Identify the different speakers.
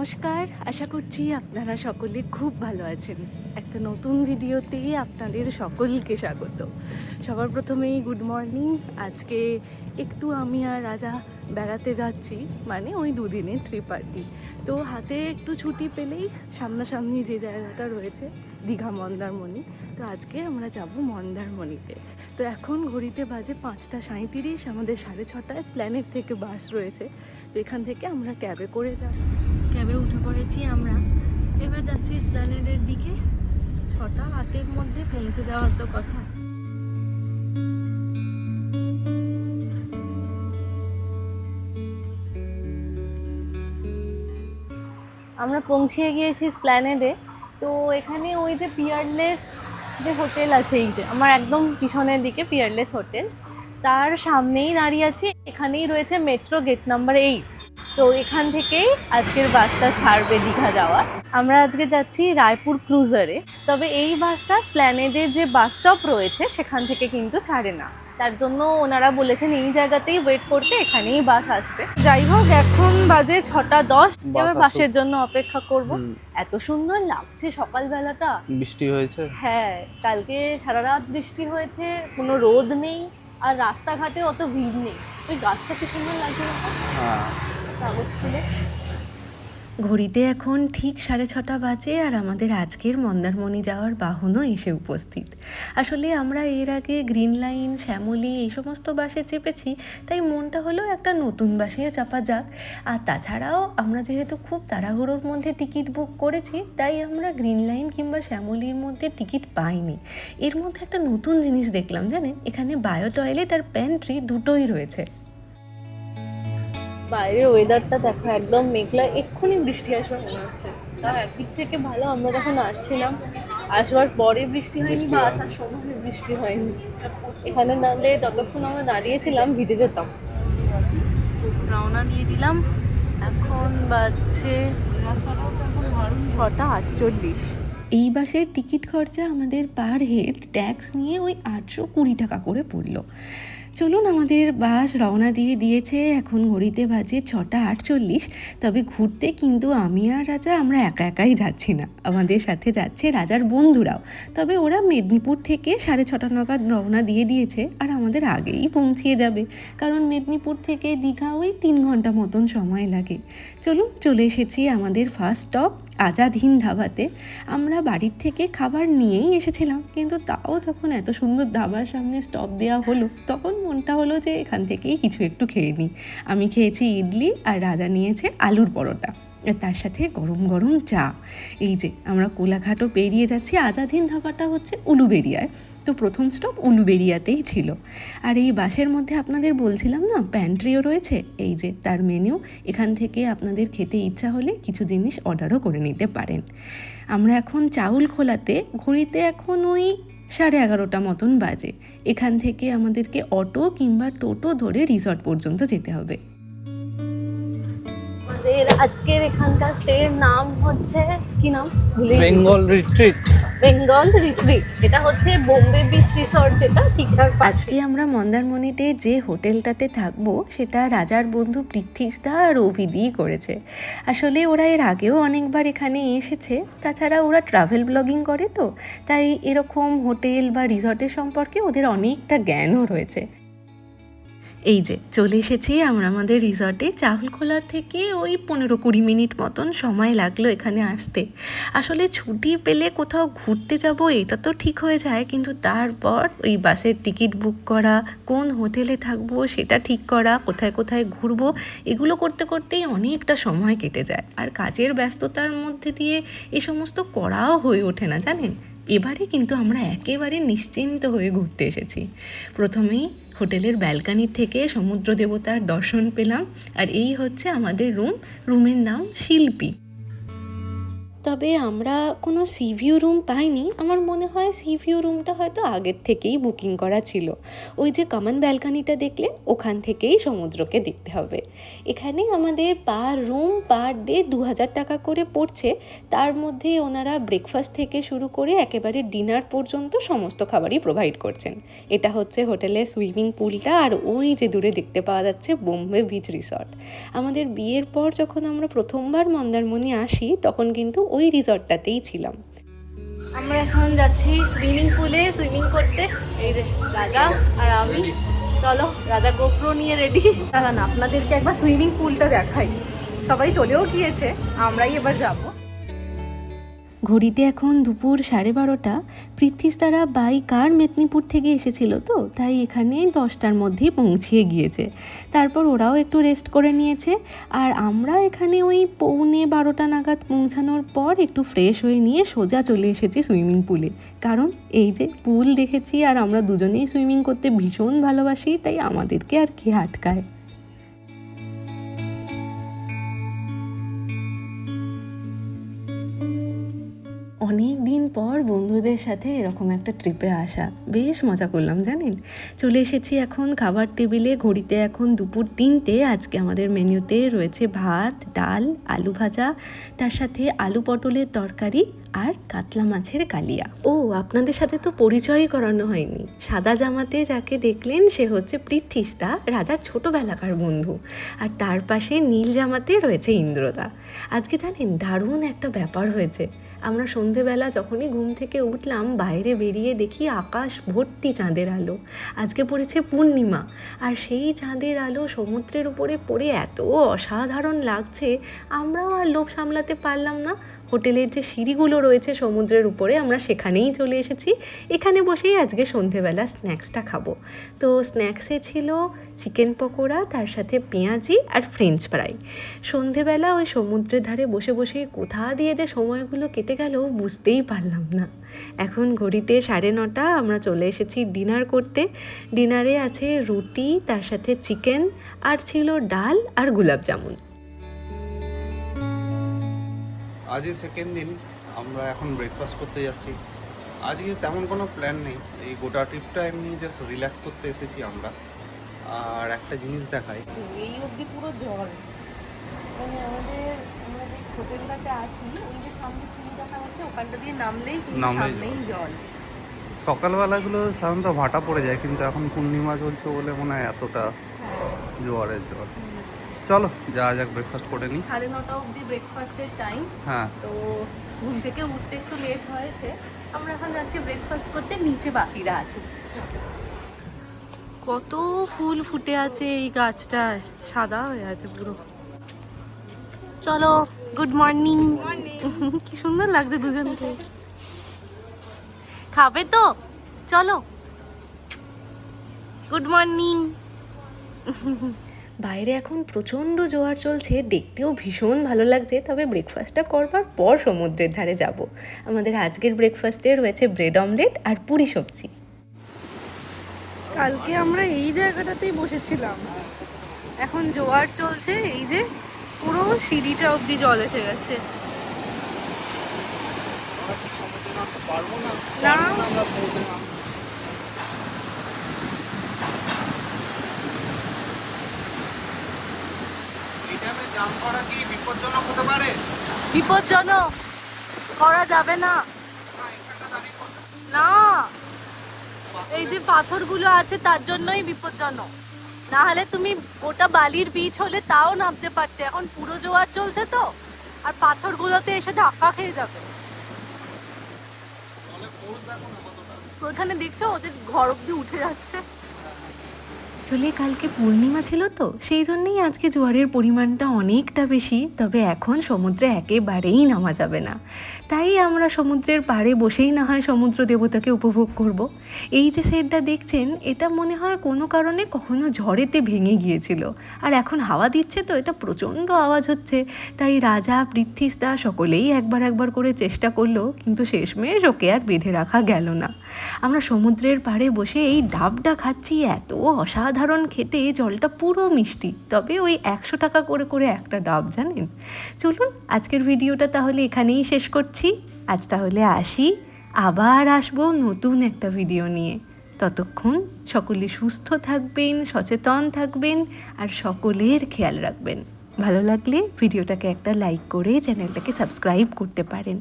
Speaker 1: নমস্কার, আশা করছি আপনারা সকলে খুব ভালো আছেন। একটা নতুন ভিডিওতেই আপনাদের সকলকে স্বাগত। সবার প্রথমেই গুড মর্নিং। আজকে একটু আমি আর রাজা বেড়াতে যাচ্ছি, মানে ওই দুদিনের ট্রিপ আর কি। তো হাতে একটু ছুটি পেলেই সামনাসামনি যে জায়গাটা রয়েছে দীঘা মন্দারমণি, তো আজকে আমরা যাব মন্দারমণিতে। তো এখন ঘড়িতে বাজে 5:37, আমাদের 6:30 স্প্ল্যানেড থেকে বাস রয়েছে। তো এখান থেকে আমরা ক্যাবে করে যাব। ক্যাবে উঠে পড়েছি আমরা, এবার যাচ্ছি স্প্ল্যানেডের দিকে। 6:08 মধ্যে পৌঁছে যাওয়ার তো কথা। আমরা পৌঁছিয়ে গিয়েছি স্প্ল্যানেডে। তো এখানে ওই যে পিয়ারলেস যে হোটেল আছে, এই যে আমার একদম পিছনের দিকে পিয়ারলেস হোটেল, তার সামনেই দাঁড়িয়ে আছি। এখানেই রয়েছে মেট্রো গেট নাম্বার 8। তো এখান থেকেই আজকের বাসটা ছাড়বে দীঘা যাওয়ার। আমরা আজকে যাচ্ছি রায়পুর ক্রুজারে, তবে এই বাসটা স্প্ল্যানেডের যে বাস স্টপ রয়েছে সেখান থেকে কিন্তু ছাড়ে না। তার জন্য ওনারা বলেছেন এই জায়গাতেই ওয়েট করতে, এখানেই বাস আসবে। যাই হোক, এখন বাজে 6:10, এবার বাসের জন্য অপেক্ষা করব। এত সুন্দর লাগছে সকালবেলাটা।
Speaker 2: বৃষ্টি হয়েছে,
Speaker 1: হ্যাঁ, কালকে সারা রাত বৃষ্টি হয়েছে, কোনো রোদ নেই, আর রাস্তাঘাটে অত ভিড় নেই। ওই গাছটা কি সুন্দর লাগছে না? কাগজ ফুলে। ঘড়িতে এখন ঠিক 6:30 বাজে, আর আমাদের আজকের মন্দারমণি যাওয়ার বাহনও এসে উপস্থিত। আসলে আমরা এর আগে গ্রিন লাইন, শ্যামলী এই সমস্ত বাসে চেপেছি, তাই মনটা হলো একটা নতুন বাসে চাপা যাক। আর তাছাড়াও আমরা যেহেতু খুব তাড়াহুড়োর মধ্যে টিকিট বুক করেছি, তাই আমরা গ্রিন লাইন কিংবা শ্যামলীর মধ্যে টিকিট পাইনি। এর মধ্যে একটা নতুন জিনিস দেখলাম জানেন, এখানে বায়ো টয়লেট আর প্যান্ট্রি দুটোই রয়েছে। বাইরের ওয়েদারটা দেখো, একদম মেঘলা, এক্ষুনি বৃষ্টি আসবে মনে হচ্ছে। তার একদিক থেকে ভালো, আমরা যখন আসছিলাম আসবার পরে বৃষ্টি হয়নি, বা আসার সময় বৃষ্টি হয়নি। এখানে নাহলে যতক্ষণ আমরা দাঁড়িয়েছিলাম ভিজে যেতাম। রওনা দিয়ে দিলাম, এখন বাজছে 6:48। এই বাসের টিকিট খরচা আমাদের পার হেড ট্যাক্স নিয়ে ওই 820 টাকা করে পড়লো। চলুন, আমাদের বাস রওনা দিয়ে দিয়েছে। এখন ঘড়িতে বাজে 6:48। তবে ঘুরতে কিন্তু আমি আর রাজা আমরা একা একাই যাচ্ছি না, আমাদের সাথে যাচ্ছে রাজার বন্ধুরাও। তবে ওরা মেদিনীপুর থেকে 6:30 নাগাদ রওনা দিয়ে দিয়েছে, আর আমাদের আগেই পৌঁছিয়ে যাবে, কারণ মেদিনীপুর থেকে দীঘা ওই 3 ঘন্টা মতন সময় লাগে। চলুন, চলে এসেছি আমাদের ফার্স্ট স্টপ আজাদ হিন্দ ধাবাতে। আমরা বাড়ির থেকে খাবার নিয়েই এসেছিলাম, কিন্তু তাও যখন এত সুন্দর ধাবার সামনে স্টপ দেওয়া হলো, তখন মনটা হলো যে এখান থেকেই কিছু একটু খেয়ে নিই। আমি খেয়েছি ইডলি, আর রাজা নিয়েছে আলুর পরোটা, তার সাথে গরম গরম চা। এই যে আমরা কোলাঘাটও পেরিয়ে যাচ্ছি। আজাদ হিন্দ ধাবাটা হচ্ছে উলুবেড়িয়ায়, তো প্রথম স্টপ উলুবেড়িয়াতেই ছিল। আর এই বাসের মধ্যে আপনাদের বলছিলাম না, প্যান্ট্রিও রয়েছে। এই যে তার মেনু, এখান থেকে আপনাদের খেতে ইচ্ছা হলে কিছু জিনিস অর্ডারও করে নিতে পারেন। আমরা এখন চাউল খোলাতে, ঘড়িতে এখন ওই 11:30 মতন বাজে। এখান থেকে আমাদেরকে অটো কিংবা টোটো ধরে রিসর্ট পর্যন্ত যেতে হবে। আমাদের আজকের এখানকার স্টের নাম হচ্ছে, কি নাম ভুলে গেছি,
Speaker 2: বেঙ্গল রিট্রিট।
Speaker 1: বেঙ্গল রিট্রিট। এটা হচ্ছে বোম্বে বিচ রিসর্ট, যেটা ঠিকঠাক। আজকে আমরা মন্দারমণিতে যে হোটেলটাতে থাকবো সেটা রাজার বন্ধু পৃথ্বীশদা আর অভিদি করেছে। আসলে ওরা এর আগেও অনেকবার এখানে এসেছে, তাছাড়া ওরা ট্রাভেল ব্লগিং করে, তো তাই এরকম হোটেল বা রিসর্টের সম্পর্কে ওদের অনেকটা জ্ঞানও রয়েছে। এই যে চলে এসেছি আমরা আমাদের রিসর্টে। চাউলখোলা থেকে ওই 15-20 মিনিট মতন সময় লাগলো এখানে আসতে। আসলে ছুটি পেলে কোথাও ঘুরতে যাব এটা তো ঠিক হয়ে যায়, কিন্তু তারপর ওই বাসের টিকিট বুক করা, কোন হোটেলে থাকবো সেটা ঠিক করা, কোথায় কোথায় ঘুরবো, এগুলো করতে করতেই অনেকটা সময় কেটে যায়। আর কাজের ব্যস্ততার মধ্যে দিয়ে এ সমস্ত করাও হয়ে ওঠে না জানেন। এবারে কিন্তু আমরা একেবারে নিশ্চিন্ত হয়ে ঘুরতে এসেছি। প্রথমেই হোটেলের ব্যালকানির থেকে সমুদ্র দেবতার দর্শন পেলাম, আর এই হচ্ছে আমাদের রুমের নাম শিল্পী। তবে আমরা কোনো সি ভিউ রুম পাইনি। আমার মনে হয় সি ভিউ রুমটা হয়তো আগের থেকেই বুকিং করা ছিল। ওই যে কমন ব্যালকনিটা দেখলেন, ওখান থেকেই সমুদ্রকে দেখতে হবে। এখানে আমাদের পার রুম পার ডে 2000 টাকা করে পড়ছে। তার মধ্যে ওনারা ব্রেকফাস্ট থেকে শুরু করে একেবারে ডিনার পর্যন্ত সমস্ত খাবারই প্রোভাইড করছেন। এটা হচ্ছে হোটেলের সুইমিং পুলটা, আর ওই যে দূরে দেখতে পাওয়া যাচ্ছে বোম্বে বিচ রিসর্ট। আমাদের বিয়ের পর যখন আমরা প্রথমবার মন্দারমণি আসি তখন কিন্তু ওই রিসর্টটাতেই ছিলাম। আমরা এখন যাচ্ছি সুইমিং পুলে সুইমিং করতে। এই যে রাজা আর আমি। চলো, রাজা গোপ্রো নিয়ে রেডি। দাঁড়ান, আপনাদেরকে একবার সুইমিং পুলটা দেখাই। সবাই চলেও গিয়েছে, আমরাই এবার যাব। ঘড়িতে এখন দুপুর 12:30। পৃথ্বীশ তারা বাই কার মেদিনীপুর থেকে এসেছিল, তো তাই এখানে 10টার মধ্যেই পৌঁছিয়ে গিয়েছে। তারপর ওরাও একটু রেস্ট করে নিয়েছে, আর আমরা এখানে ওই 11:45 নাগাদ পৌঁছানোর পর একটু ফ্রেশ হয়ে নিয়ে সোজা চলে এসেছি সুইমিং পুলে। কারণ এই যে পুল দেখেছি, আর আমরা দুজনেই সুইমিং করতে ভীষণ ভালোবাসি, তাই আমাদেরকে আর কে আটকায়। অনেক দিন পর বন্ধুদের সাথে এরকম একটা ট্রিপে আসা, বেশ মজা করলাম জানেন। চলে এসেছি এখন খাবার টেবিলে। ঘড়িতে এখন দুপুর 3টে। আজকে আমাদের মেনুতে রয়েছে ভাত, ডাল, আলু ভাজা, তার সাথে আলু পটলের তরকারি আর কাতলা মাছের কালিয়া। ও, আপনাদের সাথে তো পরিচয়ই করানো হয়নি। সাদা জামাতে যাকে দেখলেন সে হচ্ছে পৃথ্বীশদা, রাজার ছোটোবেলাকার বন্ধু। আর তার পাশে নীল জামাতে রয়েছে ইন্দ্রদা। আজকে জানেন দারুণ একটা ব্যাপার হয়েছে। আমরা সন্ধেবেলা যখনই ঘুম থেকে উঠলাম, বাইরে বেরিয়ে দেখি আকাশ ভর্তি চাঁদের আলো। আজকে পড়েছে পূর্ণিমা, আর সেই চাঁদের আলো সমুদ্রের উপরে পড়ে এত অসাধারণ লাগছে, আমরাও আর লোভ সামলাতে পারলাম না। হোটেলের যে সিঁড়িগুলো রয়েছে সমুদ্রের উপরে, আমরা সেখানেই চলে এসেছি। এখানে বসেই আজকে সন্ধেবেলা স্ন্যাক্সটা খাবো। তো স্ন্যাক্সে ছিল চিকেন পকোড়া, তার সাথে পেঁয়াজি আর ফ্রেঞ্চ ফ্রাই। সন্ধেবেলা ওই সমুদ্রের ধারে বসে বসে কোথা দিয়ে যে সময়গুলো কেটে গেল বুঝতেই পারলাম না। এখন ঘড়িতে 9:30। আমরা চলে এসেছি ডিনার করতে। ডিনারে আছে রুটি, তার সাথে চিকেন, আর ছিল ডাল আর গোলাপ জামুন।
Speaker 2: আজই সেকেন্ড দিন, আমরা এখন ব্রেকফাস্ট করতে যাচ্ছি। আজকে তেমন কোনো প্ল্যান নেই, এই গোটা ট্রিপটা এমনি জাস্ট রিল্যাক্স করতে এসেছি আমরা। আর একটা জিনিস দেখাই,
Speaker 1: এই অবধি পুরো জল। মানে আমরা যে হোটেলটাতে আছি, ওই যে সামনে সিঁড়ি দেখা যাচ্ছে, ওখানটা দিয়ে নামলেই সামনেই জল।
Speaker 2: সকালবেলাগুলো সাধারণত ভাটা পড়ে যায়, কিন্তু এখন পূর্ণিমা চলছে বলে মনে হয় এতটা জোয়ারের জল। চলো যাওয়া যাক, ব্রেকফাস্ট করে নিই।
Speaker 1: 9:30 অবধি ব্রেকফাস্টের টাইম।
Speaker 2: হ্যাঁ,
Speaker 1: তো ঘুম থেকে উঠতে একটু লেট হয়েছে। আমরা এখন যাচ্ছি ব্রেকফাস্ট করতে, নিচে বাকিরা আছে। কত ফুল ফুটে আছে এই গাছটায়, সাদা হয়ে আছে পুরো। চলো, গুড মর্নিং। কি সুন্দর লাগছে দুজনকে। খাবে তো? চলো, গুড মর্নিং। বাইরে এখন প্রচণ্ড জোয়ার চলছে, দেখতেও ভীষণ ভালো লাগছে। তবে ব্রেকফাস্টটা করবার পর সমুদ্রের ধারে যাব। আমাদের আজকের ব্রেকফাস্টে রয়েছে ব্রেড অমলেট আর পুরি সবজি। কালকে আমরা এই জায়গাটাতেই বসেছিলাম, এখন জোয়ার চলছে। এই যে পুরো সিঁড়িটা অবধি জল এসে গেছে। না, বিপজ্জনক করা যাবে না। না, এই যে পাথরগুলো আছে তার জন্যই বিপজ্জনক। না হলে তুমি ওটা বালির বিচ হলে তাও নামতে পারতে। এখন পুরো জোয়ার চলছে তো, আর পাথরগুলোতে এসে ধাক্কা খেয়ে যাবে। ওখানে দেখছো ওদের ঘর অব্দি উঠে যাচ্ছে। আসলে কালকে পূর্ণিমা ছিল তো, সেই জন্যই আজকে জোয়ারের পরিমাণটা অনেকটা বেশি। তবে এখন সমুদ্রে একেবারেই নামা যাবে না, তাই আমরা সমুদ্রের পাড়ে বসেই না হয় সমুদ্র দেবতাকে উপভোগ করব। এই যে সেটটা দেখছেন, এটা মনে হয় কোনো কারণে কখনো ঝড়েতে ভেঙে গিয়েছিল, আর এখন হাওয়া দিচ্ছে তো এটা প্রচণ্ড আওয়াজ হচ্ছে। তাই রাজা, পৃথ্বীশদা সকলেই একবার একবার করে চেষ্টা করলো, কিন্তু শেষমেশ ওকে আর বেঁধে রাখা গেল না। আমরা সমুদ্রের পাড়ে বসে এই ডাবটা খাচ্ছি, এত অসাধারণ অসাধারণ খেতে, জলটা পুরো মিষ্টি, তবে ওই 100 টাকা করে করে একটা ডাব, জানেন। চলুন আজকের ভিডিওটা তাহলে এখানেই শেষ করছি। আজ তাহলে আসি, আবার আসবো নতুন একটা ভিডিও নিয়ে। ততক্ষণ সকলে সুস্থ থাকবেন, সচেতন থাকবেন আর সকলের খেয়াল রাখবেন। ভালো লাগলে ভিডিওটাকে একটা লাইক করে চ্যানেলটাকে সাবস্ক্রাইব করতে পারেন।